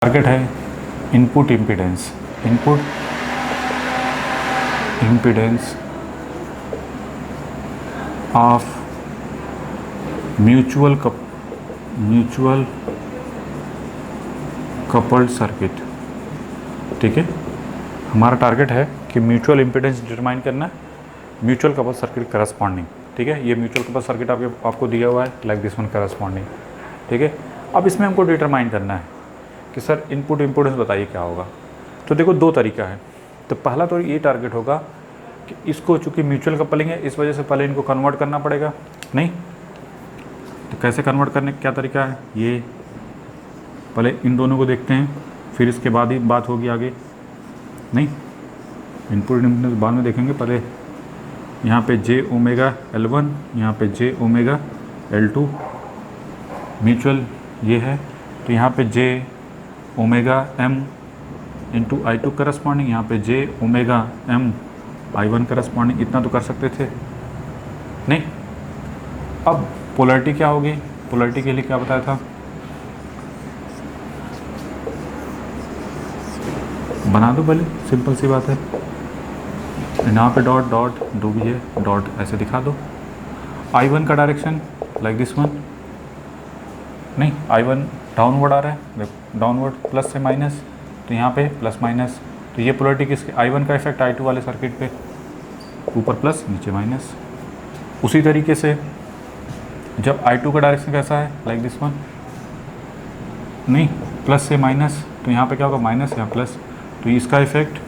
Target है input impedance of mutual coupled circuit. ठीक है, हमारा टारगेट है कि म्यूचुअल इम्पीडेंस डिटरमाइन करना है म्यूचुअल कपल्ड सर्किट करस्पॉन्डिंग। ठीक है, ये म्यूचुअल कपल्ड सर्किट आपको दिया हुआ है लाइक दिस वन करस्पॉन्डिंग। ठीक है, अब इसमें हमको डिटरमाइन करना है कि सर इनपुट इम्पीडेंस बताइए क्या होगा। तो देखो दो तरीका है। तो पहला तो ये टारगेट होगा कि इसको चूँकि म्यूचुअल कपलिंग है इस वजह से पहले इनको कन्वर्ट करना पड़ेगा। नहीं तो कैसे कन्वर्ट करने का क्या तरीका है, ये पहले इन दोनों को देखते हैं, फिर इसके बाद ही बात होगी आगे। नहीं, इनपुट इम्पीडेंस बाद में देखेंगे, पहले यहाँ पे j ओमेगा L1, यहाँ पे j ओमेगा L2 म्यूचुअल ये है। तो यहाँ पे j omega m into I2 corresponding, यहाँ पे j omega m I1 corresponding. इतना तो कर सकते थे। नहीं, अब पोलैरिटी क्या होगी, पोलैरिटी के लिए क्या बताया था, बना दो पहले, सिंपल सी बात है। यहाँ पे डॉट डॉट जो भी है डॉट ऐसे दिखा दो। I1 का डायरेक्शन लाइक दिस वन। नहीं, I1 डाउनवर्ड आ रहा है, डाउनवर्ड प्लस से माइनस, तो यहाँ पे प्लस माइनस। तो ये पोलैरिटी किसके, I1 का इफेक्ट I2 वाले सर्किट पे, ऊपर प्लस नीचे माइनस। उसी तरीके से जब I2 का डायरेक्शन कैसा है लाइक दिस वन, नहीं प्लस से माइनस, तो यहाँ पे क्या होगा माइनस, यहाँ प्लस। तो इसका इफेक्ट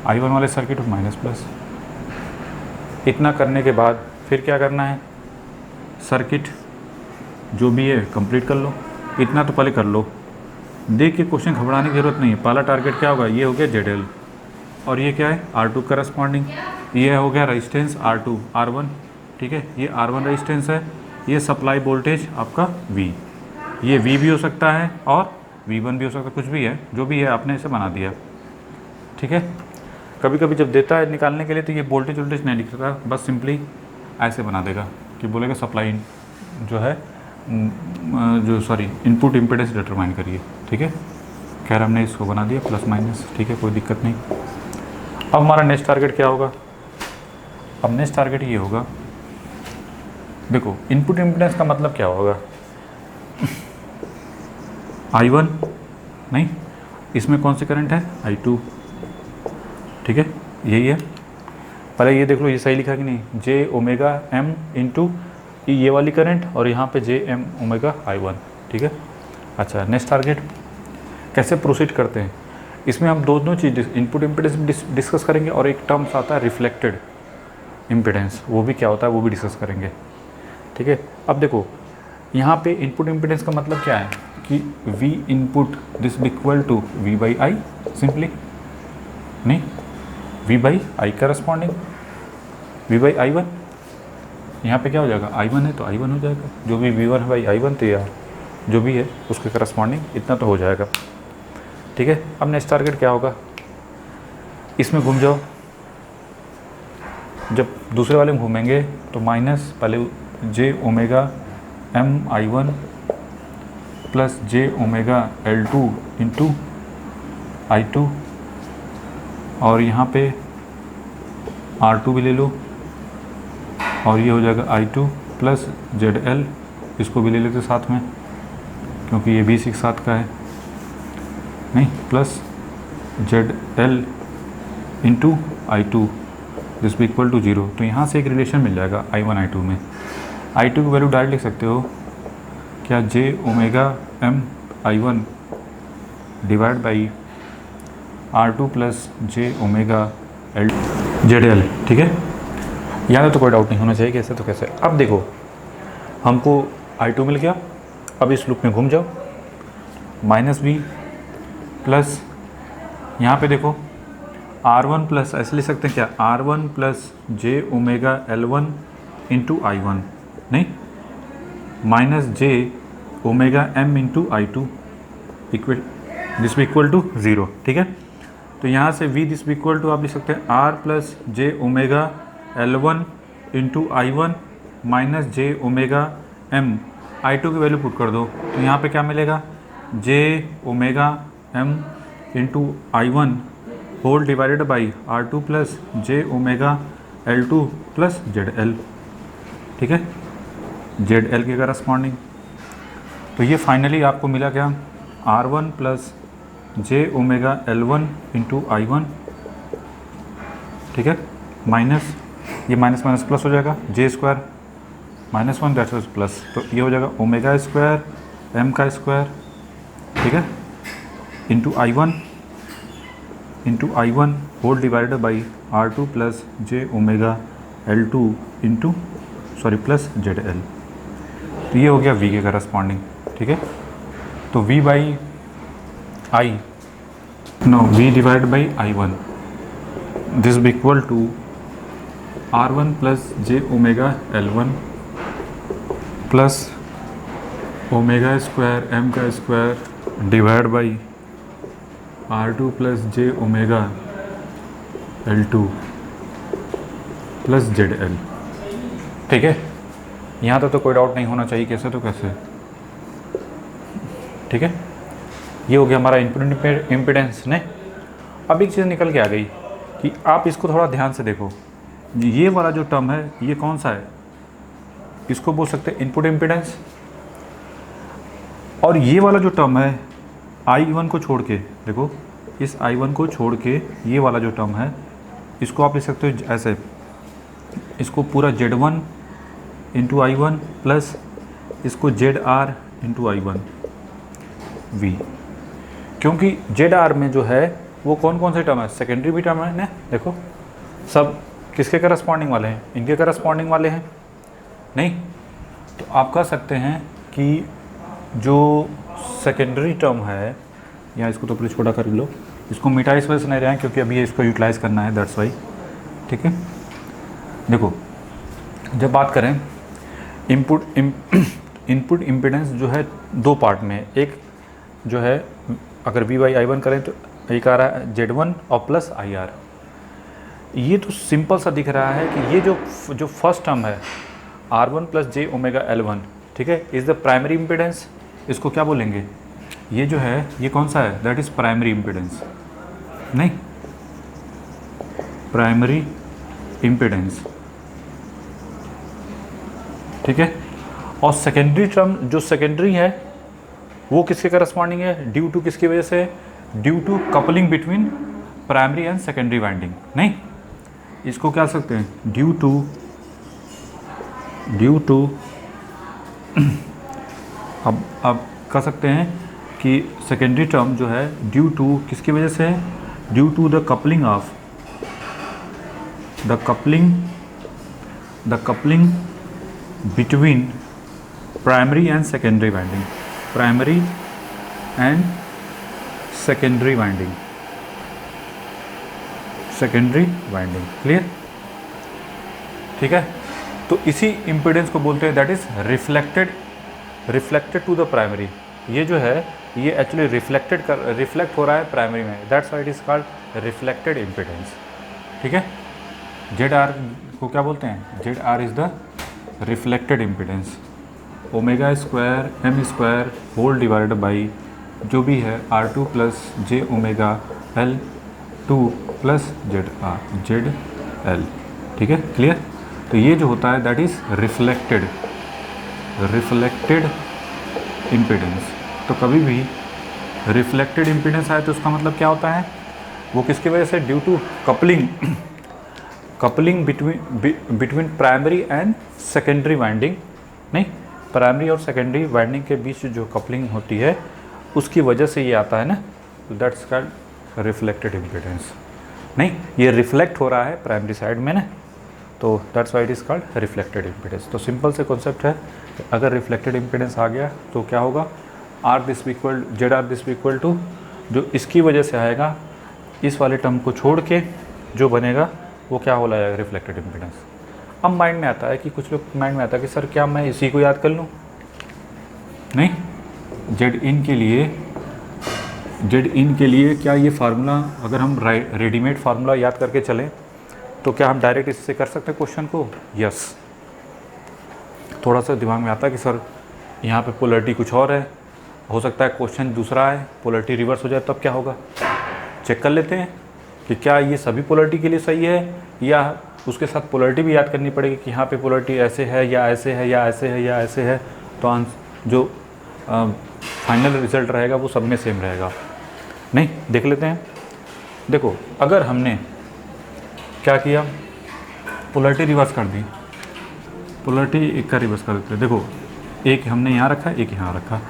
I1 वाले सर्किट में माइनस प्लस। इतना करने के बाद फिर क्या करना है, सर्किट जो भी है कंप्लीट कर लो। इतना तो पहले कर लो, देख के क्वेश्चन घबराने की ज़रूरत नहीं है। पहला टारगेट क्या होगा, ये हो गया ZL और ये क्या है R2 करस्पॉन्डिंग, ये हो गया रेजिस्टेंस R2 R1। ठीक है, ये R1 रेजिस्टेंस है, ये सप्लाई वोल्टेज आपका V, ये V भी हो सकता है और V1 भी हो सकता है, कुछ भी है, जो भी है आपने इसे बना दिया। ठीक है, कभी कभी जब देता है निकालने के लिए तो ये वोल्टेज नहीं लिखता, बस सिंपली ऐसे बना देगा कि बोलेगा सप्लाई जो है इनपुट इम्पीडेंस डिटरमाइन करिए। ठीक है, खैर हमने इसको बना दिया प्लस माइनस। ठीक है, कोई दिक्कत नहीं। अब हमारा नेक्स्ट टारगेट क्या होगा, अब नेक्स्ट टारगेट ये होगा, देखो इनपुट इम्पीडेंस का मतलब क्या होगा, I1 नहीं, इसमें कौन से करंट है I2। ठीक है, यही है। पहले ये देख लो ये सही लिखा कि नहीं, j ओमेगा m इंटू ये वाली करंट और यहाँ पे j m ओमेगा I1। ठीक है, अच्छा नेक्स्ट टारगेट कैसे प्रोसीड करते हैं, इसमें हम दोनों चीज़ इनपुट इम्पीडेंस डिस्कस करेंगे और एक टर्म्स आता है रिफ्लेक्टेड इम्पीडेंस, वो भी क्या होता है वो भी डिस्कस करेंगे। ठीक है, अब देखो यहाँ पे इनपुट इम्पीडेंस का मतलब क्या है कि V input this equal to V by I, simply नहीं V by I corresponding V by I1। यहाँ पे क्या हो जाएगा, I1 है तो I1 हो जाएगा, जो भी V1 है बाई I1 तो यार जो भी है उसके करस्पॉन्डिंग इतना तो हो जाएगा। ठीक है, अब नेक्स्ट टारगेट क्या होगा, इसमें घूम जाओ, जब दूसरे वाले में घूमेंगे तो माइनस पहले j omega m I1 plus j omega L2 into I2 और यहाँ पे R2 भी ले लो और ये हो जाएगा I2 प्लस ZL, इसको भी ले लेते साथ में क्योंकि ये भी 6 साथ का है, नहीं plus ZL into I2 this भी इक्वल टू 0। तो यहाँ से एक रिलेशन मिल जाएगा I1 I2 में। I2 की वैल्यू डायरेक्ट लिख सकते हो क्या, j omega m I1 divide by R2 plus j omega ZL। ठीक है, यहाँ तो कोई डाउट नहीं होना चाहिए कैसे तो कैसे। अब देखो हमको I2 मिल गया, अब इस लूप में घूम जाओ, माइनस V प्लस यहाँ पे देखो R1 प्लस ऐसे लिख सकते हैं क्या, R1 plus j omega L1 into I1, नहीं minus j omega m into I2 equal this भी इक्वल टू 0। ठीक है, तो यहाँ से V दिस भी इक्वल टू आप लिख सकते हैं R plus j omega L1 into I1 minus j omega m I2 की वैल्यू पुट कर दो, तो यहाँ पे क्या मिलेगा, j omega M into I1 whole divided by R2 plus J omega L2 plus ZL, ठीक है, ZL के करस्पॉन्डिंग। तो ये फाइनली आपको मिला क्या, R1 प्लस जे ओमेगा L1 इंटू I1, ठीक है, माइनस ये माइनस माइनस प्लस हो जाएगा, J square minus 1 that's plus, तो ये हो जाएगा ओमेगा स्क्वायर एम का स्क्वायर, ठीक है, into I1 whole divided by R2 plus J omega L2 into plus ZL। तो ये हो गया V के करस्पॉन्डिंग, ठीक है। तो V by I, no V divide by I1, this be equal to R1 plus J omega L1 plus omega square M का square divide by R2 plus J omega L2 plus ZL, ठीक है। यहाँ तक तो कोई doubt नहीं होना चाहिए, कैसे तो कैसे, ठीक है। ये हो गया हमारा इनपुट इम्पीडेंस ने। अब एक चीज़ निकल के आ गई कि आप इसको थोड़ा ध्यान से देखो, ये वाला जो टर्म है ये कौन सा है, इसको बोल सकते हैं इनपुट इम्पीडेंस, और ये वाला जो टर्म है I1 को छोड़ के, देखो इस I1 को छोड़ के ये वाला जो टर्म है इसको आप लिख सकते हो ऐसे, इसको पूरा Z1 इंटू I1 प्लस इसको ZR इंटू I1 V, क्योंकि ZR में जो है वो कौन कौन से टर्म है, सेकेंडरी भी टर्म है ना, देखो सब किसके करस्पॉन्डिंग वाले हैं, इनके करस्पॉन्डिंग वाले हैं नहीं। तो आप कह सकते हैं कि जो सेकेंडरी टर्म है, या इसको तो पूरी छोटा कर लो, इसको मिटा इस वजह से नहीं रहे हैं क्योंकि अभी इसको यूटिलाइज़ करना है, दैट्स वाई, ठीक है। देखो जब बात करें इनपुट इम्पीडेंस जो है दो पार्ट में है, एक जो है अगर V बाई I1 करें तो एक आ रहा है Z1 और प्लस IR। ये तो सिंपल सा दिख रहा है कि ये जो फर्स्ट टर्म है R1 प्लस जे ओमेगा L1, ठीक है, इज़ द प्राइमरी इम्पीडेंस, इसको क्या बोलेंगे, ये जो है ये कौन सा है, दैट इज़ प्राइमरी इम्पीडेंस, नहीं प्राइमरी इम्पीडेंस, ठीक है। और सेकेंडरी टर्म जो सेकेंडरी है वो किसके करस्पॉन्डिंग है, ड्यू टू किसकी वजह से, due to coupling between primary and secondary winding, नहीं इसको क्या सकते हैं, ड्यू टू अब कह सकते हैं कि सेकेंडरी टर्म जो है ड्यू टू किसकी वजह से है, due to the coupling between primary and secondary winding, primary and secondary winding, clear, ठीक है। तो इसी इम्पीडेंस को बोलते हैं that is reflected to the primary. ये जो है ये एक्चुअली रिफ्लेक्ट हो रहा है प्राइमरी में, that's why it is called reflected impedance, ठीक है। ZR को क्या बोलते हैं, ZR is the reflected impedance, omega square M square whole divided by जो भी है R2 प्लस जे ओमेगा L2 प्लस ZL, ठीक है, क्लियर। तो ये जो होता है दैट इज़ रिफ्लेक्टेड इम्पीडेंस। तो कभी भी रिफ्लेक्टेड इम्पीडेंस आए तो उसका मतलब क्या होता है, वो किसकी वजह से, due to coupling between primary and secondary winding, नहीं प्राइमरी और सेकेंडरी वाइंडिंग के बीच जो कपलिंग होती है उसकी वजह से ये आता है ना, दैट्स कॉल्ड रिफ्लेक्टेड इम्पीडेंस। नहीं ये रिफ्लेक्ट हो रहा है प्राइमरी साइड में ना, तो that's why it is called reflected impedance. तो सिंपल से कॉन्सेप्ट है, अगर रिफ्लेक्टेड इम्पीडेंस आ गया तो क्या होगा, ZR दिस इक्वल टू जो इसकी वजह से आएगा इस वाले टर्म को छोड़ के जो बनेगा वो क्या हो जाएगा, रिफ्लेक्टेड इम्पीडेंस। अब माइंड में आता है कि कुछ लोग माइंड में आता है कि सर क्या मैं इसी को याद कर लूँ, नहीं जेड इन के लिए क्या ये फार्मूला अगर हम रेडीमेड फार्मूला याद करके चलें तो क्या हम डायरेक्ट इससे कर सकते हैं क्वेश्चन को, यस। थोड़ा सा दिमाग में आता है कि सर यहाँ पे पोलरिटी कुछ और है हो सकता है क्वेश्चन दूसरा है, पोलैरिटी रिवर्स हो जाए तब क्या होगा, चेक कर लेते हैं कि क्या ये सभी पोलैरिटी के लिए सही है, या उसके साथ पोलैरिटी भी याद करनी पड़ेगी कि यहाँ पे पोलैरिटी ऐसे है या ऐसे है या ऐसे है या ऐसे है, तो जो फाइनल रिजल्ट रहेगा वो सब में सेम रहेगा। नहीं, देख लेते हैं। देखो अगर हमने क्या किया, पोलैरिटी रिवर्स कर दी, पोलैरिटी एक का रिवर्स कर देते हैं। देखो एक हमने यहाँ रखा, एक यहाँ रखा,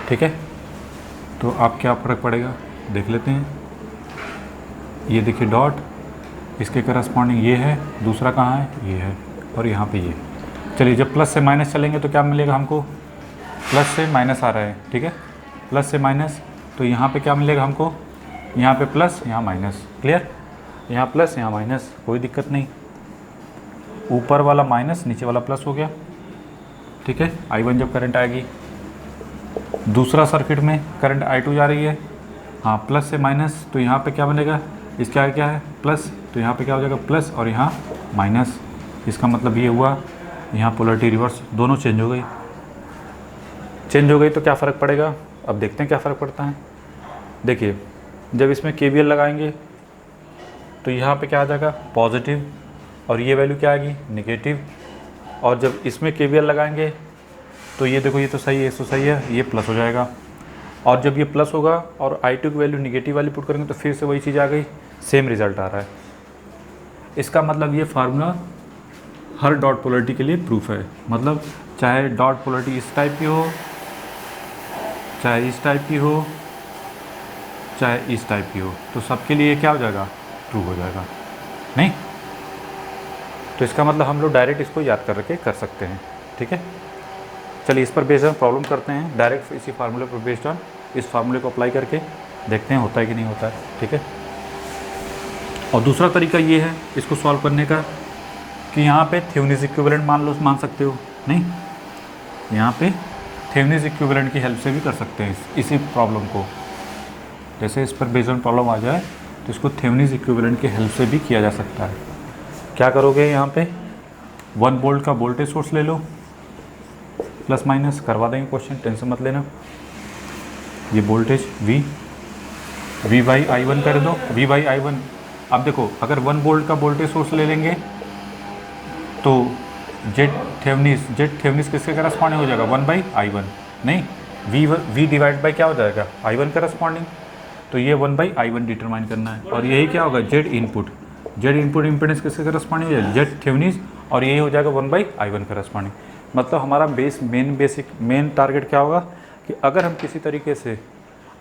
ठीक है, तो आप क्या फ़र्क पड़ेगा देख लेते हैं। ये देखिए डॉट, इसके करस्पॉन्डिंग ये है, दूसरा कहाँ है, ये है, और यहाँ पे ये। चलिए जब प्लस से माइनस चलेंगे तो क्या मिलेगा हमको, प्लस से माइनस आ रहा है, ठीक है, प्लस से माइनस, तो यहाँ पे क्या मिलेगा हमको, यहाँ पे प्लस यहाँ माइनस, क्लियर, यहाँ प्लस यहाँ माइनस, कोई दिक्कत नहीं, ऊपर वाला माइनस नीचे वाला प्लस हो गया, ठीक है। I1 जब करंट आएगी, दूसरा सर्किट में करंट I2 जा रही है, हाँ प्लस से माइनस, तो यहाँ पे क्या बनेगा, इसका क्या है प्लस, तो यहाँ पे क्या हो जाएगा प्लस और यहाँ माइनस, इसका मतलब ये हुआ यहाँ पोलैरिटी रिवर्स, दोनों चेंज हो गई। चेंज हो गई तो क्या फ़र्क पड़ेगा, अब देखते हैं क्या फ़र्क पड़ता है। देखिए जब इसमें KVL लगाएंगे तो यहाँ पे क्या आ जाएगा पॉजिटिव, और ये वैल्यू क्या आएगी नेगेटिव, और जब इसमें KVL लगाएंगे तो ये देखो ये तो सही है, ये तो सही है, ये प्लस हो जाएगा, और जब ये प्लस होगा और I2 की वैल्यू निगेटिव वाली पुट करेंगे तो फिर से वही चीज़ आ गई, सेम रिज़ल्ट आ रहा है। इसका मतलब ये फार्मूला हर डॉट पोलैरिटी के लिए प्रूफ है, मतलब चाहे डॉट पोलैरिटी इस टाइप की हो, चाहे इस टाइप की हो, चाहे इस टाइप की हो, तो सबके लिए क्या हो जाएगा ट्रू हो जाएगा। नहीं, तो इसका मतलब हम लोग डायरेक्ट इसको याद करके कर सकते हैं, ठीक है। चलिए इस पर बेस्ड ऑन प्रॉब्लम करते हैं, डायरेक्ट इसी फार्मूले पर बेस्ड ऑन इस फार्मूले को अप्लाई करके देखते हैं होता है कि नहीं होता है, ठीक है। और दूसरा तरीका ये है इसको सॉल्व करने का कि यहाँ पे थेवेनिन इक्विवेलेंट मान सकते हो, नहीं, यहाँ पे थेवेनिन इक्विवेलेंट की हेल्प से भी कर सकते हैं इसी प्रॉब्लम को। जैसे इस पर बेस्ड ऑन प्रॉब्लम आ जाए तो इसको थेवेनिन इक्विवेलेंट की हेल्प से भी किया जा सकता है। क्या करोगे, यहाँ पे 1 वोल्ट का वोल्टेज सोर्स ले लो, प्लस माइनस करवा देंगे क्वेश्चन, टेंशन मत लेना। ये वोल्टेज V बाई I1 कर दो, V बाई I1। अब देखो अगर 1 वोल्ट का वोल्टेज सोर्स ले लेंगे तो जेड थेवेनिन किसके करस्पॉन्डिंग हो जाएगा 1 बाई I1, नहीं V डिवाइड बाई क्या हो जाएगा I1 करस्पॉन्डिंग, तो ये 1 बाई I1 डिटरमाइन करना है, और यही क्या होगा जेड इनपुट इम्पीडेंस किसके करस्पॉन्डिंग है जेड थेवेनिन, और यही हो जाएगा 1 बाई I1 करस्पॉन्डिंग। मतलब हमारा मेन टारगेट क्या होगा कि अगर हम किसी तरीके से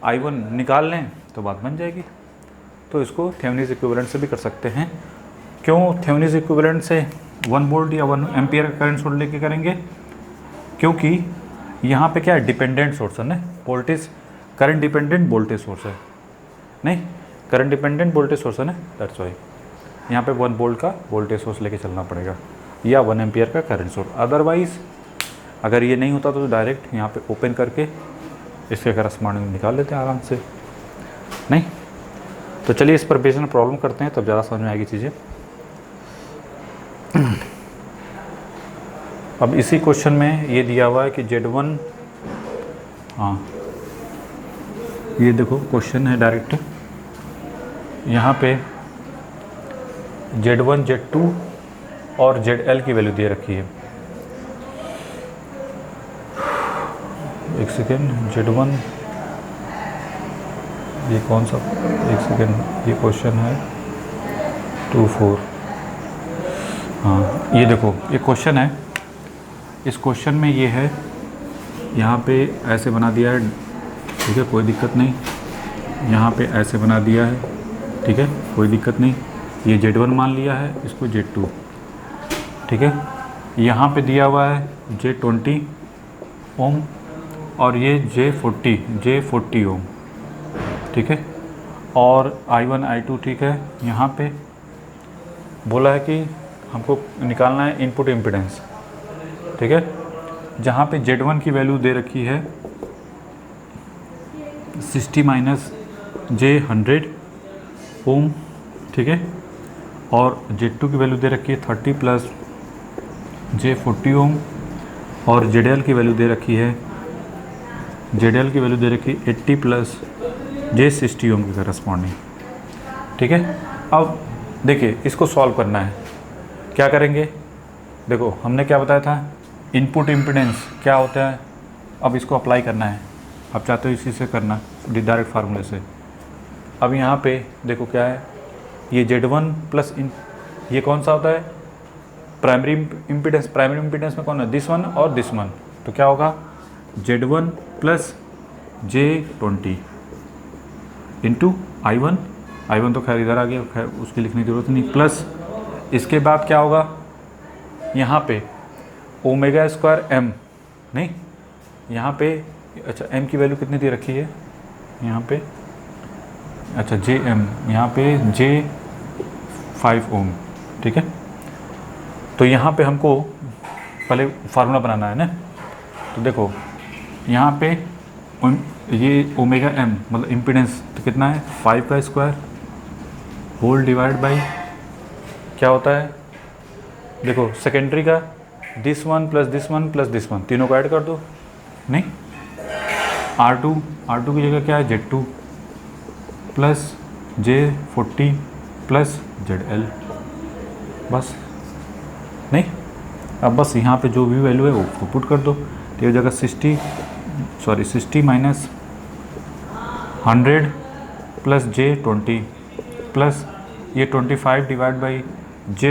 I1 निकाल लें तो बात बन जाएगी। तो इसको थेवेनिन इक्विवेलेंट से भी कर सकते हैं। क्यों थेवेनिन इक्विवेलेंट से 1 वोल्ट या 1 एम्पियर का करंट सोर्स लेके करेंगे, क्योंकि यहाँ पे क्या है डिपेंडेंट सोर्स है ना, voltage current dependent voltage source है, नहीं करंट डिपेंडेंट वोल्टेज सोर्स है ना, दैट्स वाई यहाँ पे 1 वोल्ट का वोल्टेज सोर्स लेके चलना पड़ेगा या 1 एम्पियर का करंट सोर्स। अदरवाइज़ अगर ये नहीं होता तो डायरेक्ट यहाँ पे ओपन करके इसके करस्पॉन्डिंग निकाल लेते हैं आराम से, नहीं। तो चलिए इस पर बेस्ड प्रॉब्लम करते हैं तब ज़्यादा समझ में आएगी चीज़ें। अब इसी क्वेश्चन में ये दिया हुआ है कि Z1, हाँ ये देखो क्वेश्चन है डायरेक्ट, यहाँ पे Z1 Z2 और ZL की वैल्यू दे रखी है। एक सेकेंड, Z1 ये कौन सा, एक सेकेंड, ये क्वेश्चन है 2-4, हाँ ये देखो ये क्वेश्चन है, इस क्वेश्चन में ये है, यहाँ पे ऐसे बना दिया है, ठीक है कोई दिक्कत नहीं, यहाँ पे ऐसे बना दिया है, ठीक है कोई दिक्कत नहीं, ये Z1 मान लिया है, इसको Z2, ठीक है। यहाँ पे दिया हुआ है J20 ओम और ये J40 ओम, ठीक है, और I1 I2, ठीक है। यहाँ पे बोला है कि हमको निकालना है इनपुट इम्पीडेंस, ठीक है, जहाँ पे Z1 की वैल्यू दे रखी है 60 माइनस J100 ओम, ठीक है, और Z2 की वैल्यू दे रखी है 30 प्लस J40 ओम, और ZL की वैल्यू दे रखी है ZL की वैल्यू दे रखी 80 प्लस J60 ओम के करस्पॉन्डिंग। ठीक है, अब देखिए इसको सॉल्व करना है, क्या करेंगे? देखो हमने क्या बताया था, इनपुट इम्पीडेंस क्या होता है, अब इसको अप्लाई करना है। आप चाहते हो इसी से करना, डायरेक्ट फार्मूले से। अब यहाँ पे देखो क्या है, ये Z1 प्लस ये कौन सा होता है, प्राइमरी इम्पीडेंस। प्राइमरी इम्पीडेंस में कौन है, दिस वन और दिस वन, तो क्या होगा Z1 plus J20 into I1 तो खैर इधर आ गया, खैर उसकी लिखने की जरूरत नहीं, प्लस इसके बाद क्या होगा यहाँ पे ओमेगा स्क्वायर M, नहीं यहाँ पे, अच्छा M की वैल्यू कितनी दे रखी है यहाँ पे, अच्छा JM यहाँ पे J5 ओम। ठीक है, तो यहाँ पे हमको पहले फार्मूला बनाना है ना। तो देखो यहाँ पे ये ओमेगा M मतलब इम्पीडेंस तो कितना है 5 का स्क्वायर होल डिवाइड बाई क्या होता है, देखो सेकेंडरी का this one plus this one plus this one, तीनों को ऐड कर दो, नहीं R2 की जगह क्या है Z2 plus J40 plus ZL, बस। नहीं, अब बस यहाँ पे जो भी वैल्यू है वो पुट कर दो, तो ये जगह 60 माइनस 100 प्लस J20 प्लस ये 25 डिवाइड बाई Z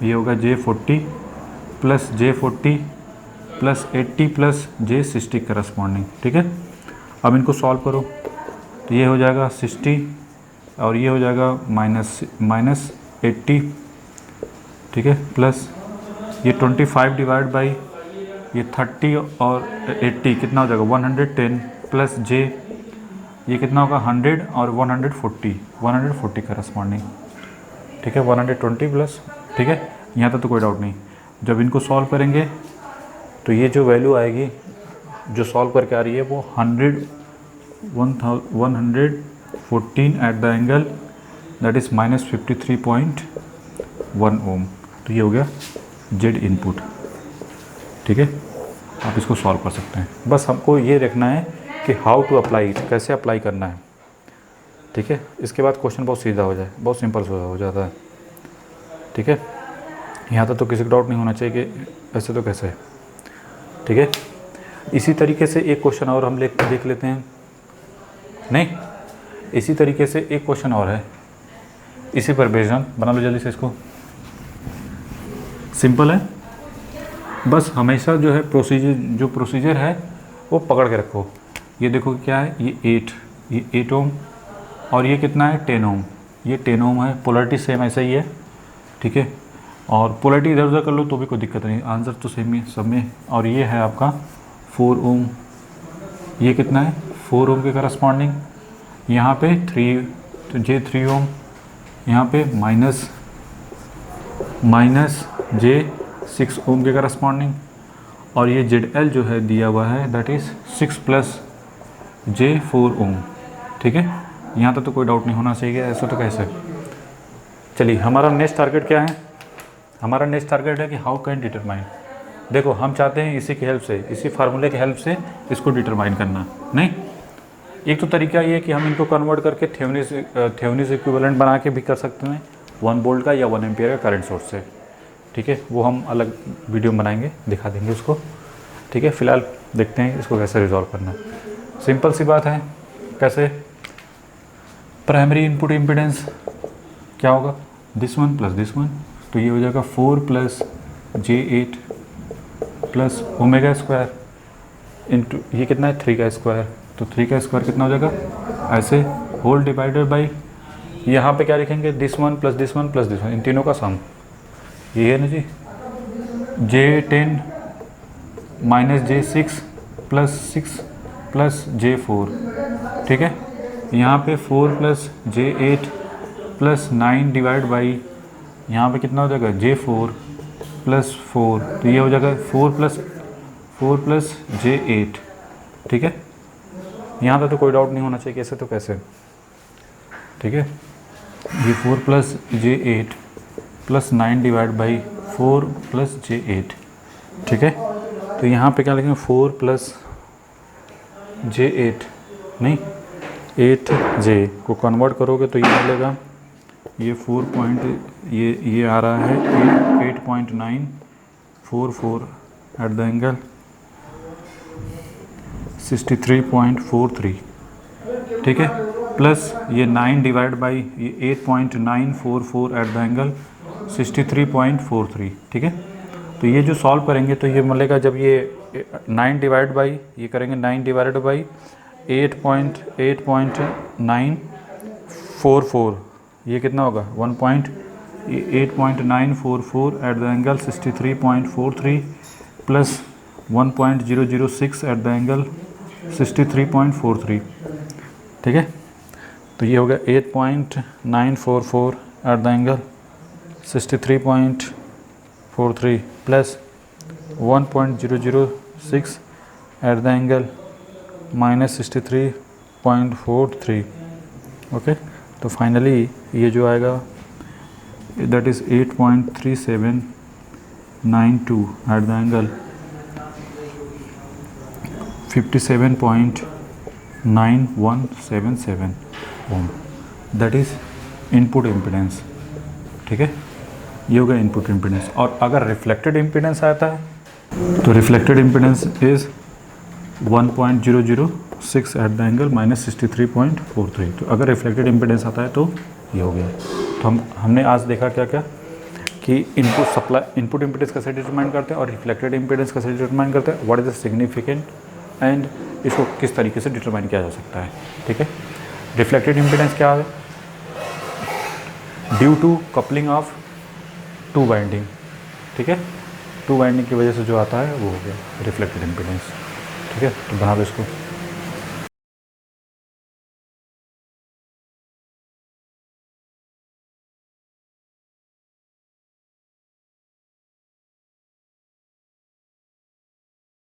ये होगा J40 plus J40 plus 80 plus J60 corresponding. ठीक है, अब इनको सॉल्व करो, तो ये हो जाएगा 60 और ये हो जाएगा माइनस 80। ठीक है, प्लस ये 25 डिवाइड बाई ये 30 और 80 कितना हो जाएगा 110 प्लस J ये कितना होगा 100 और 140 करस्पॉन्डिंग। ठीक है, 120 प्लस। ठीक है, यहाँ तक तो कोई डाउट नहीं। जब इनको सॉल्व करेंगे तो ये जो वैल्यू आएगी जो सॉल्व करके आ रही है वो 114 at the angle that is -53.1 ओम। तो ये हो गया Z इनपुट। ठीक है, आप इसको सॉल्व कर सकते हैं। बस हमको ये देखना है कि हाउ टू अप्लाई, कैसे अप्लाई करना है। ठीक है, इसके बाद क्वेश्चन बहुत सीधा हो जाए, बहुत सिंपल हो जाता है। ठीक है, यहाँ तक तो किसी को डाउट नहीं होना चाहिए कि ऐसे तो कैसे है। ठीक है, इसी तरीके से एक क्वेश्चन और हम देख लेते हैं। नहीं, इसी तरीके से एक क्वेश्चन और है, इसी पर बेस्ड बना लो जल्दी से। इसको सिंपल है, बस हमेशा जो है प्रोसीजर है वो पकड़ के रखो। ये देखो क्या है, ये 8 ओम और ये कितना है 10 ओम, ये 10 ओम है। पोलरिटी सेम ऐसा ही है। ठीक है, और पोलरिटी इधर उधर कर लो तो भी कोई दिक्कत नहीं, आंसर तो सेम ही सब में। और ये है आपका 4 ओम, ये कितना है 4 ओम के करस्पॉन्डिंग। यहाँ पे 3 तो J3 ओम, यहाँ पे माइनस J6 ओम के करस्पॉन्डिंग। और ये ZL जो है दिया हुआ है दैट इज़ 6 प्लस J4 ओम। ठीक है, यहाँ तक तो कोई डाउट नहीं होना चाहिए, ऐसा तो कैसे। चलिए, हमारा नेक्स्ट टारगेट क्या है? हमारा नेक्स्ट टारगेट है कि हाउ कैन डिटरमाइन। देखो हम चाहते हैं इसी की हेल्प से, इसी फार्मूले की हेल्प से इसको डिटरमाइन करना। नहीं, एक तो तरीका ये है कि हम इनको कन्वर्ट करके थेवेनिन्स इक्विवेलेंट बना के भी कर सकते हैं 1 वोल्ट का या 1 एम्पियर का करंट सोर्स से। ठीक है, वो हम अलग वीडियो बनाएंगे, दिखा देंगे उसको। ठीक है, फिलहाल देखते हैं इसको कैसे रिजॉल्व करना है। सिंपल सी बात है, कैसे? प्राइमरी इनपुट इम्पीडेंस क्या होगा, this one plus this one, तो ये हो जाएगा 4 plus J8 plus omega square into ये कितना है 3 का स्क्वायर, तो 3 का स्क्वायर कितना हो जाएगा ऐसे होल डिवाइडेड बाई यहाँ पे क्या लिखेंगे this one plus this one plus this one, इन तीनों का सम। ये है ना जी, J10 minus J6 plus 6 plus J4। ठीक है, यहाँ पे 4 plus J8 plus 9 divide by यहाँ पे कितना हो जाएगा J4 प्लस 4, तो ये हो जाएगा 4 प्लस J8। ठीक है, यहाँ पे तो कोई डाउट नहीं होना चाहिए कैसे तो कैसे। ठीक है, ये 4 plus J8 plus 9 divide by 4 plus J8। ठीक है, तो यहाँ पे क्या लिखेंगे 4 प्लस J8 नहीं 8J को कन्वर्ट करोगे तो ये मिलेगा, ये 4 पॉइंट ये आ रहा है 8.944 एट द एंगल 63.43, ठीक है, प्लस ये 9 डिवाइड बाई ये 8.944 एट द एंगल 63.43, ठीक है। तो ये जो सॉल्व करेंगे तो ये मिलेगा, जब ये 9 डिवाइड बाई ये करेंगे 9 डिवाइडेड बाई 8.944, ये कितना होगा 8.944 at the angle 63.43 plus 1.006 at the angle 63.43, ठीक है। तो ये होगा 8.944 at the angle 63.43 plus 1.006 at the angle -63.43, okay. तो फाइनली ये जो आएगा दैट इज़ 8.3792 एट द एंगल 57.9177 ohm, that is input impedance, ठीक है। ये होगा इनपुट इम्पीडेंस। और अगर रिफ्लेक्टेड इम्पीडेंस आता है तो reflected impedance is 1.006 at the angle -63.43। तो अगर रिफ्लेक्टेड इम्पीडेंस आता है तो ये हो गया। तो हमने आज देखा क्या क्या कि इनपुट इम्पीडेंस कैसे डिटरमाइन करते हैं और रिफ्लेक्टेड इम्पीडेंस कैसे डिटरमाइन करते हैं, what is the significant and इसको किस तरीके से डिटरमाइन किया जा सकता है, ठीक है। रिफ्लेक्टेड इम्पीडेंस क्या है, due to coupling of two winding, ठीक है, टू वाइंडिंग की वजह से जो आता है वो हो गया रिफ्लेक्टेड इम्पीडेंस, ठीक है। तो बना दो इसको।